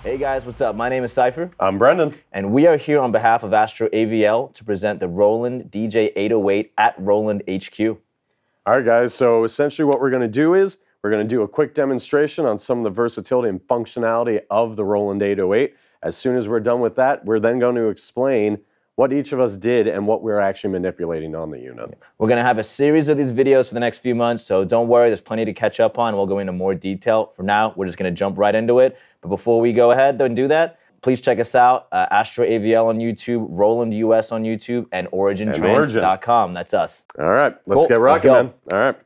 Hey guys, what's up? My name is Cypher. I'm Brendan. And we are here on behalf of Astro AVL to present the Roland DJ-808 at Roland HQ. All right, guys, so essentially what we're going to do is we're going to do a quick demonstration on some of the versatility and functionality of the Roland 808. As soon as we're done with that, we're then going to explain what each of us did and what we're actually manipulating on the unit. We're going to have a series of these videos for the next few months, so don't worry, there's plenty to catch up on. We'll go into more detail. For now, we're just going to jump right into it. But before we go ahead and do that, please check us out, Astro AVL on YouTube, Roland US on YouTube, and OriginTrans.com. That's us. All right, let's get rocking, man. All right.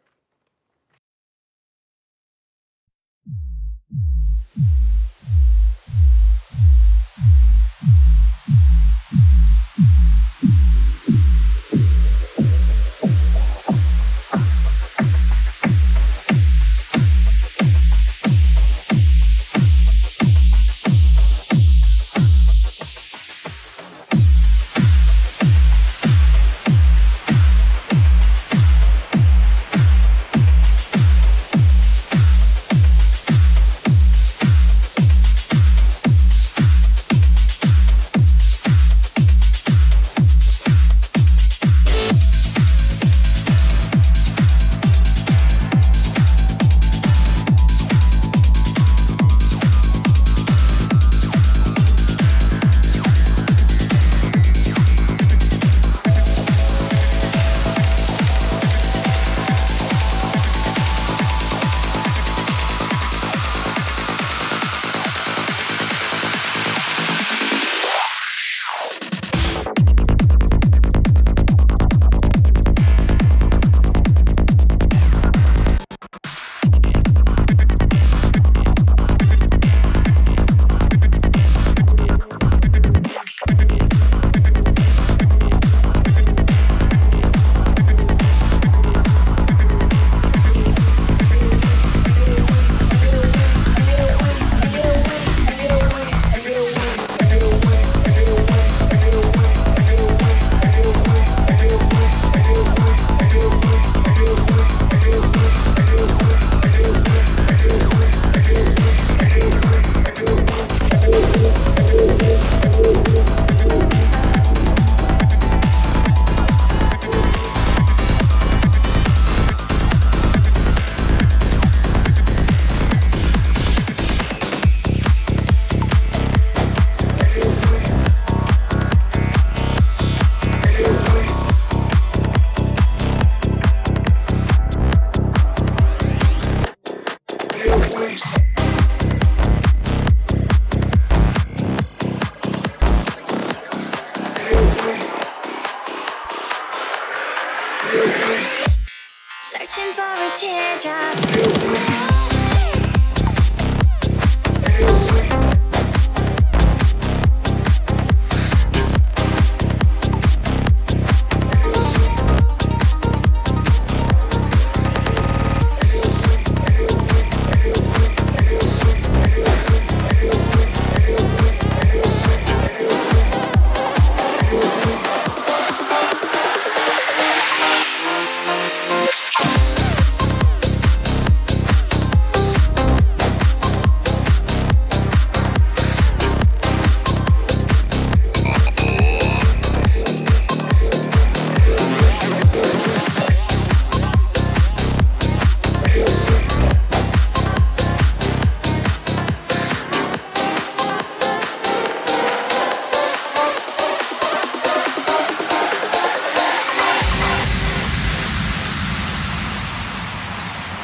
Searching for a teardrop.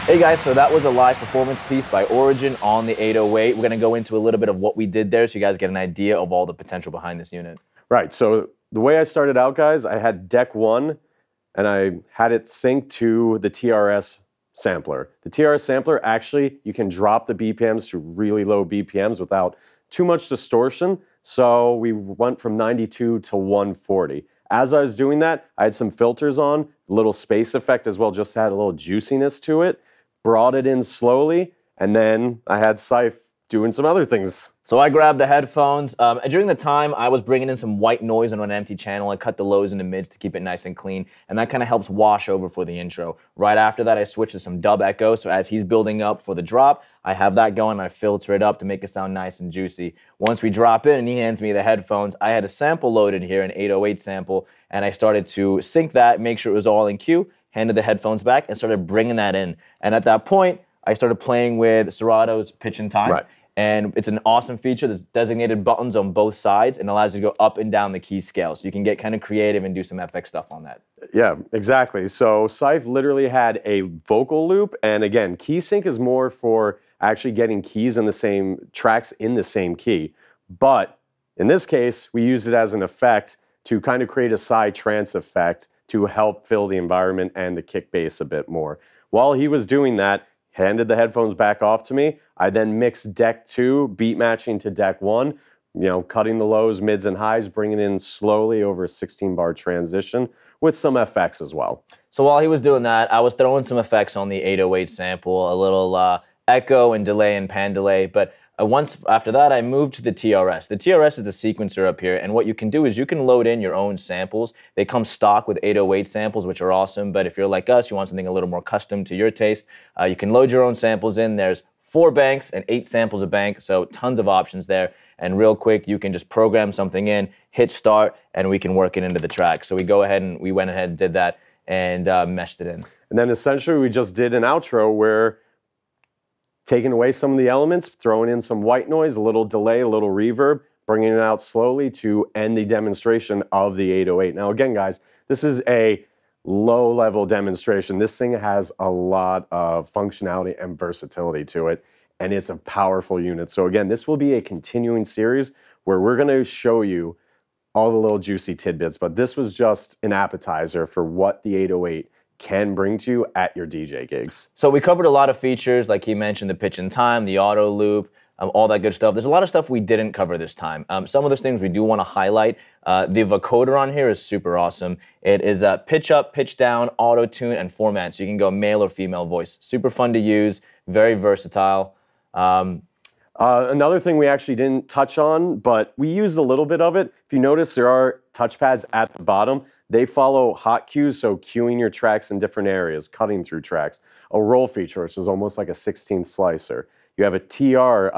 Hey guys, so that was a live performance piece by Origin on the 808. We're going to go into a little bit of what we did there so you guys get an idea of all the potential behind this unit. Right, so the way I started out, guys, I had deck 1 and I had it synced to the TRS sampler. The TRS sampler, actually, you can drop the BPMs to really low BPMs without too much distortion. So we went from 92 to 140. As I was doing that, I had some filters on, a little space effect as well, just to add a little juiciness to it. Brought it in slowly, and then I had Cypher doing some other things. So I grabbed the headphones. During the time, I was bringing in some white noise on an empty channel. I cut the lows and the mids to keep it nice and clean, and that kind of helps wash over for the intro. Right after that, I switched to some dub echo, so as he's building up for the drop, I have that going, I filter it up to make it sound nice and juicy. Once we drop in and he hands me the headphones, I had a sample loaded here, an 808 sample, and I started to sync that, make sure it was all in cue, handed the headphones back, and started bringing that in. And at that point, I started playing with Serato's pitch and time. Right. And it's an awesome feature. There's designated buttons on both sides and allows you to go up and down the key scale. So you can get kind of creative and do some FX stuff on that. Yeah, exactly. So Syph literally had a vocal loop. And again, key sync is more for actually getting keys in the same tracks in the same key. But in this case, we use it as an effect to kind of create a side trance effect to help fill the environment and the kick bass a bit more. While he was doing that, handed the headphones back off to me. I then mixed deck 2, beat matching to deck 1, you know, cutting the lows, mids, and highs, bringing in slowly over a 16-bar transition with some FX as well. So while he was doing that, I was throwing some effects on the 808 sample, a little echo and delay and pan delay, but once after that, I moved to the TRS. The TRS is the sequencer up here, and what you can do is you can load in your own samples. They come stock with 808 samples, which are awesome, but if you're like us, you want something a little more custom to your taste, you can load your own samples in. There's 4 banks and 8 samples a bank, so tons of options there. And real quick, you can just program something in, hit start, and we can work it into the track. So we went ahead and did that and meshed it in. And then essentially we just did an outro where taking away some of the elements, throwing in some white noise, a little delay, a little reverb, bringing it out slowly to end the demonstration of the 808. Now again, guys, this is a low-level demonstration. This thing has a lot of functionality and versatility to it, and it's a powerful unit. So again, this will be a continuing series where we're going to show you all the little juicy tidbits, but this was just an appetizer for what the 808 can bring to you at your DJ gigs. So we covered a lot of features, like he mentioned, the pitch and time, the auto loop, all that good stuff. There's a lot of stuff we didn't cover this time. Some of those things we do want to highlight. The vocoder on here is super awesome. It is pitch up, pitch down, auto tune, and format. So you can go male or female voice. Super fun to use, very versatile. Another thing we actually didn't touch on, but we used a little bit of it. If you notice, there are touchpads at the bottom. They follow hot cues, so cueing your tracks in different areas, cutting through tracks. A roll feature, which is almost like a 16th slicer. You have a TR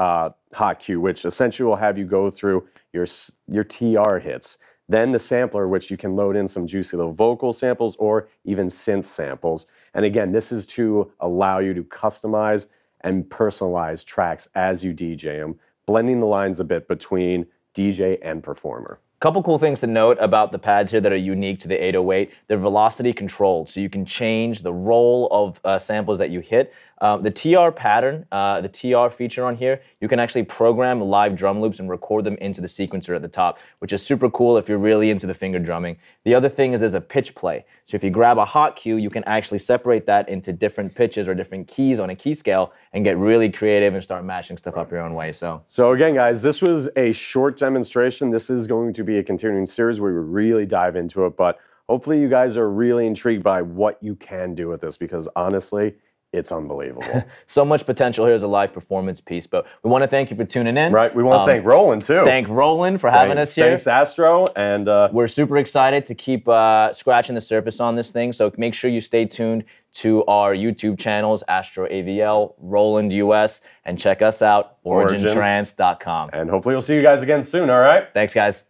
hot cue, which essentially will have you go through your TR hits. Then the sampler, which you can load in some juicy little vocal samples or even synth samples. And again, this is to allow you to customize and personalize tracks as you DJ them, blending the lines a bit between DJ and performer. Couple cool things to note about the pads here that are unique to the 808. They're velocity controlled, so you can change the roll of samples that you hit. The TR pattern, the TR feature on here, you can actually program live drum loops and record them into the sequencer at the top, which is super cool if you're really into the finger drumming. The other thing is there's a pitch play. So if you grab a hot cue, you can actually separate that into different pitches or different keys on a key scale and get really creative and start mashing stuff up your own way. So again, guys, this was a short demonstration. This is going to be a continuing series where we really dive into it, but hopefully you guys are really intrigued by what you can do with this, because honestly, it's unbelievable. So much potential here as a live performance piece, but we want to thank you for tuning in. Right, we want to thank Roland too. Thank Roland for having us here. Thanks Astro, and we're super excited to keep scratching the surface on this thing, so make sure you stay tuned to our YouTube channels, Astro AVL, Roland US, and check us out, origintrance.com. And hopefully we'll see you guys again soon, all right? Thanks, guys.